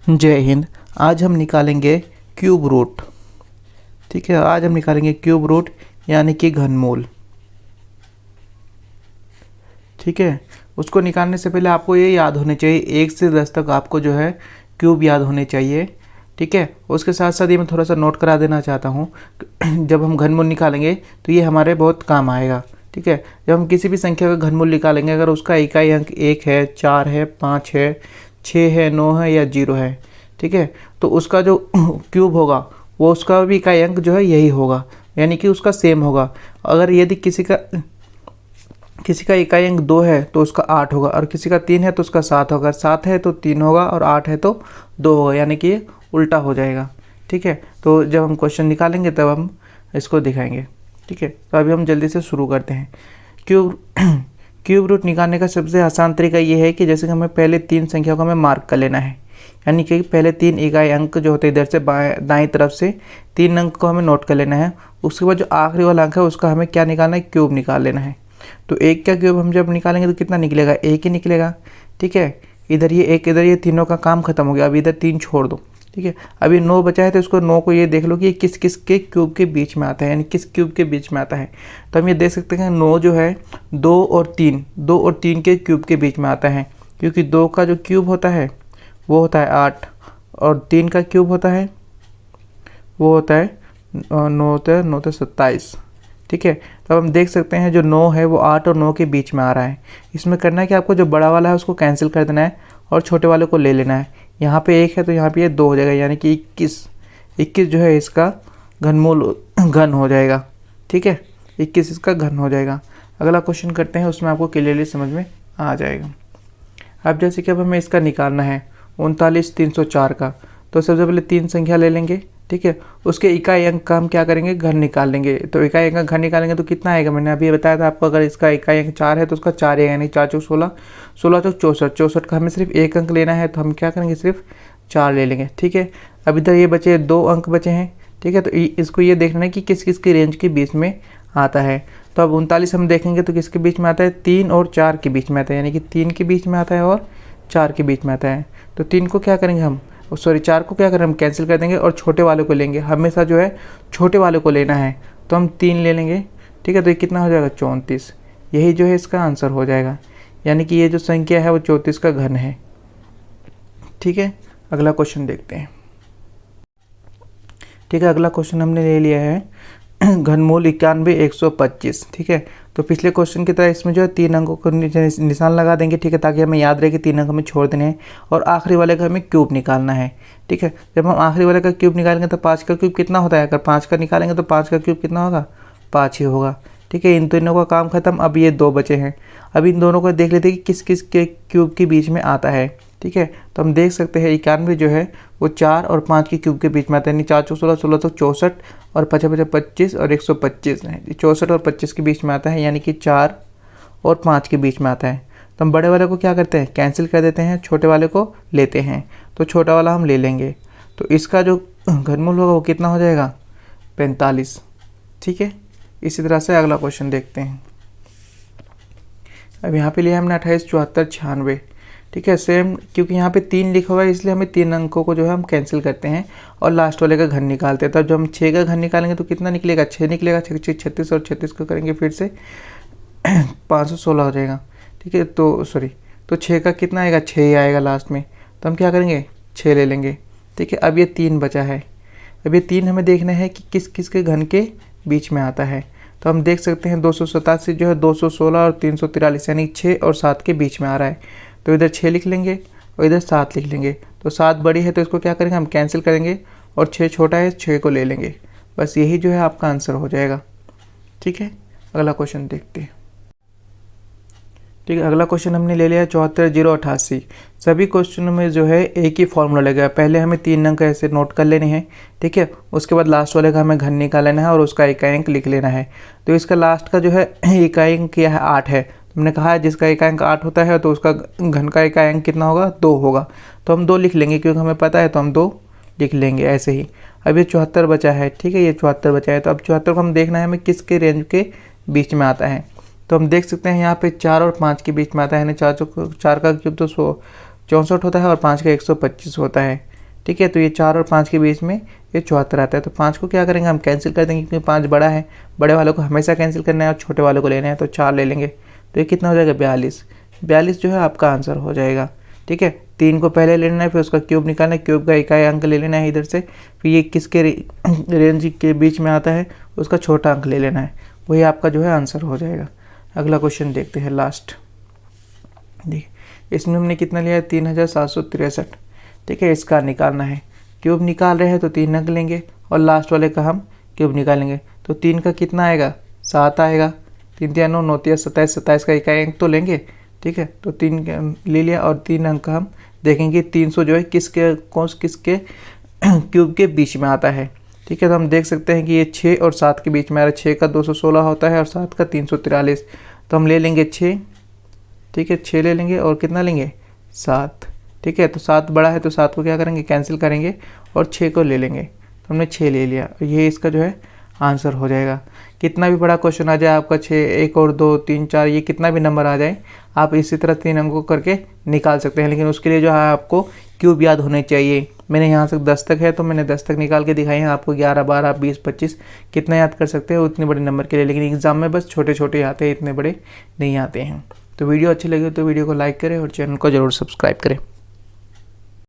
जय हिंद। आज हम निकालेंगे क्यूब रूट। ठीक है, आज हम निकालेंगे क्यूब रूट यानी कि घनमूल। ठीक है, उसको निकालने से पहले आपको ये याद होने चाहिए, 1 से 10 तक आपको जो है क्यूब याद होने चाहिए। ठीक है, उसके साथ साथ ये मैं थोड़ा सा नोट करा देना चाहता हूँ जब हम घनमूल निकालेंगे तो ये हमारे बहुत काम आएगा। ठीक है, जब हम किसी भी संख्या का घनमूल निकालेंगे, अगर उसका इकाई अंक 1 है, 4 है, 5 है, 6 है, 9 है या 0 है, ठीक है, तो उसका जो क्यूब होगा वो उसका भी इकाई अंक जो है यही होगा, यानी कि उसका सेम होगा। अगर यदि किसी का इकाई अंक 2 है तो उसका 8 होगा, और किसी का 3 है तो उसका 7 होगा, 7 है तो 3 होगा, और 8 है तो 2 होगा, यानी कि ये उल्टा हो जाएगा। ठीक है, तो जब हम क्वेश्चन निकालेंगे तब हम इसको दिखाएंगे। ठीक है, तो अभी हम जल्दी से शुरू करते हैं। क्यूब क्यूब रूट निकालने का सबसे आसान तरीका ये है कि जैसे कि हमें पहले 3 संख्या को हमें मार्क कर लेना है, यानी कि पहले 3 इकाई अंक जो होते हैं इधर से दाएं तरफ से 3 अंक को हमें नोट कर लेना है। उसके बाद जो आखिरी वाला अंक है उसका हमें क्या निकालना है, क्यूब निकाल लेना है। तो 1 का क्यूब हम जब निकालेंगे तो कितना निकलेगा, 1 ही निकलेगा। ठीक है, इधर ये 1, इधर ये, तीनों का काम खत्म हो गया। अब इधर 3 छोड़ दो। ठीक है, अभी 9 बचा है तो इसको 9 को ये देख लो कि ये किस किस के क्यूब के बीच में आता है, यानी किस क्यूब के बीच में आता है। तो हम ये देख सकते हैं 9 जो है 2 और 3 के क्यूब के बीच में आता है, क्योंकि 2 का जो क्यूब होता है वो होता है 8, और 3 का क्यूब होता है वो होता है 9 होता है 9 तो 27। ठीक है, तो हम देख सकते हैं जो 9 है वो 8 और 9 के बीच में आ रहा है। इसमें करना है कि आपको जो बड़ा वाला है उसको कैंसिल कर देना है और छोटे वाले को ले लेना है। यहाँ पे 1 है तो यहाँ पे ये 2 हो जाएगा, यानी कि 21 जो है इसका घनमूल घन हो जाएगा। ठीक है, 21 इसका घन हो जाएगा। अगला क्वेश्चन करते हैं, उसमें आपको क्लियरली समझ में आ जाएगा। अब जैसे कि अब हमें इसका निकालना है 39,304 का, तो सबसे पहले 3 संख्या ले लेंगे। ठीक है, उसके इकाई अंक का हम क्या करेंगे, घन निकाल लेंगे। तो इकाई अंक का घन निकालेंगे तो कितना आएगा, मैंने अभी बताया था आपको, अगर इसका इकाई अंक 4 है तो उसका 4 आएगा, यानी 4 चौक 16, 16 चौक 64, 64 का हमें सिर्फ 1 अंक लेना है, तो हम क्या करेंगे, सिर्फ 4 ले लेंगे। ठीक है, अब इधर ये बचे 2 अंक बचे हैं। ठीक है, तो इसको ये देखना है कि किस किस की रेंज के बीच में आता है। तो अब 39 हम देखेंगे तो किसके बीच में आता है, 3 और 4 के बीच में आता है, यानी कि 3 के बीच में आता है और 4 के बीच में आता है। तो 3 को क्या करेंगे हम, सॉरी 4 को क्या करें, हम कैंसिल कर देंगे और छोटे वाले को लेंगे। हमेशा जो है छोटे वाले को लेना है, तो हम 3 ले लेंगे। ठीक है, तो ये कितना हो जाएगा, 34। यही जो है इसका आंसर हो जाएगा, यानी कि ये जो संख्या है वो 34 का घन है। ठीक है, अगला क्वेश्चन देखते हैं। ठीक है, अगला क्वेश्चन हमने ले लिया है घनमूल 91,125। ठीक है, तो पिछले क्वेश्चन की तरह इसमें जो है 3 अंकों को निशान लगा देंगे। ठीक है, ताकि हमें याद रहे कि 3 अंक हमें छोड़ देने हैं, और आखिरी वाले का हमें क्यूब निकालना है। ठीक है, जब हम आखिरी वाले का क्यूब निकालेंगे तो 5 का क्यूब कितना होता है, अगर 5 का निकालेंगे तो 5 का क्यूब कितना होगा, 5 ही होगा। ठीक है, इन तीनों का काम खत्म। अब ये 2 बचे हैं, अब इन दोनों को देख लेते हैं कि किस किस के क्यूब के बीच में आता है। ठीक है, तो हम देख सकते हैं 91 जो है वो 4 और 5 के क्यूब के बीच में आता है, यानी 4 चौक 16, 16 चौक 64, और 5 5 25 और 125 है, 64 और 25 के बीच में आता है, यानी कि 4 और 5 के बीच में आता है। तो हम बड़े वाले को क्या करते हैं, कैंसिल कर देते हैं, छोटे वाले को लेते हैं। तो छोटा वाला हम ले लेंगे, तो इसका जो घनमूल होगा वो कितना हो जाएगा, 45। ठीक है, इसी तरह से अगला क्वेश्चन देखते हैं। अब यहाँ पे लिया हमने 28, 74, 96। ठीक है, सेम, क्योंकि यहाँ पे 3 लिखा हुआ है इसलिए हमें 3 अंकों को जो है हम कैंसिल करते हैं और लास्ट वाले का घन निकालते हैं। तब जब हम 6 का घन निकालेंगे तो कितना निकलेगा, 6 निकलेगा, 6 36, और 36 को करेंगे फिर से 516 हो जाएगा। ठीक है, तो सॉरी, तो 6 का कितना आएगा, 6 ही आएगा लास्ट में, तो हम क्या करेंगे, 6 ले लेंगे। ठीक है, अब ये 3 बचा है। अब ये 3 हमें देखना है कि किस किस के घन के बीच में आता है। तो हम देख सकते हैं 287 जो है 216 और 343, यानी 6 और 7 के बीच में आ रहा है। तो इधर 6 लिख लेंगे और इधर 7 लिख लेंगे। तो 7 बड़ी है तो इसको क्या करेंगे, हम कैंसिल करेंगे, और 6 छोटा है, 6 को ले लेंगे। बस यही जो है आपका आंसर हो जाएगा। ठीक है, अगला क्वेश्चन देखते हैं। ठीक है, अगला क्वेश्चन हमने ले लिया 74,088। सभी क्वेश्चनों में जो है एक ही फॉर्मूला लगेगा। पहले हमें 3 अंक ऐसे नोट कर लेने हैं। ठीक है, उसके बाद लास्ट वाले का हमें घन निकाल लेना है और उसका इकाई अंक लिख लेना है। तो इसका लास्ट का जो है इकाई अंक क्या है, 8 है। हमने कहा है जिसका इकाई अंक 8 होता है तो उसका घन का इकाई अंक कितना होगा, 2 होगा। तो हम 2 लिख लेंगे, क्योंकि हमें पता है, तो हम 2 लिख लेंगे ऐसे ही। अब ये 74 बचा है। ठीक है, ये 74 बचा है, तो अब 74 को हम देखना है हमें किसके रेंज के बीच में आता है। तो हम देख सकते हैं यहाँ पे 4 और 5 के बीच में आता है, यानी 4 का क्यूब तो 64 होता है और 5 का 125 होता है। ठीक है। तो ये 4 और 5 के बीच में ये 74 आता है। तो 5 को क्या करेंगे हम कैंसिल कर देंगे, क्योंकि 5 बड़ा है, बड़े वालों को हमेशा कैंसिल करना है और छोटे वालों को लेना है, तो 4 ले लेंगे। तो ये कितना हो जाएगा 42। 42 जो है आपका आंसर हो जाएगा। ठीक है, 3 को पहले ले लेना है, फिर उसका क्यूब निकालना है, क्यूब का इकाई अंक ले लेना है इधर से, फिर ये किसके रेंज के बीच में आता है उसका छोटा अंक ले लेना है, वही आपका जो है आंसर हो जाएगा। अगला क्वेश्चन देखते हैं लास्ट। देखिए इसमें हमने कितना लिया है 3763। ठीक है, इसका निकालना है, क्यूब निकाल रहे हैं तो 3 अंक लेंगे और लास्ट वाले का हम क्यूब निकालेंगे। तो 3 का कितना आएगा 7 आएगा, 3 3 9 9 3 27, 27 का इकाई अंक तो लेंगे। ठीक है, तो 3 ले लिया और 3 अंक हम देखेंगे 300 जो है किसके क्यूब के बीच में आता है। ठीक है, तो हम देख सकते हैं कि ये 6 और 7 के बीच में आ रहा है। 6 का 216 होता है और 7 का 343, तो हम ले लेंगे 6। ठीक है, 6 ले लेंगे और कितना लेंगे 7। ठीक है, तो 7 बड़ा है तो 7 को क्या करेंगे कैंसिल करेंगे और 6 को ले लेंगे, तो हमने 6 ले लिया। ये इसका जो है आंसर हो जाएगा। कितना भी बड़ा क्वेश्चन आ जाए आपका 6, 1 और 2 3 4 ये कितना भी नंबर आ जाए, आप इसी तरह 3 अंकों करके निकाल सकते हैं, लेकिन उसके लिए जो है आपको क्यूब याद होने चाहिए। मैंने यहाँ से 10 तक है तो मैंने 10 तक निकाल के दिखाई है आपको। 11 12 20 25 कितना याद कर सकते हैं उतने बड़े नंबर के लिए, लेकिन एग्जाम में बस छोटे छोटे आते हैं, इतने बड़े नहीं आते हैं। तो वीडियो अच्छी लगी तो वीडियो को लाइक करें और चैनल को ज़रूर सब्सक्राइब करें।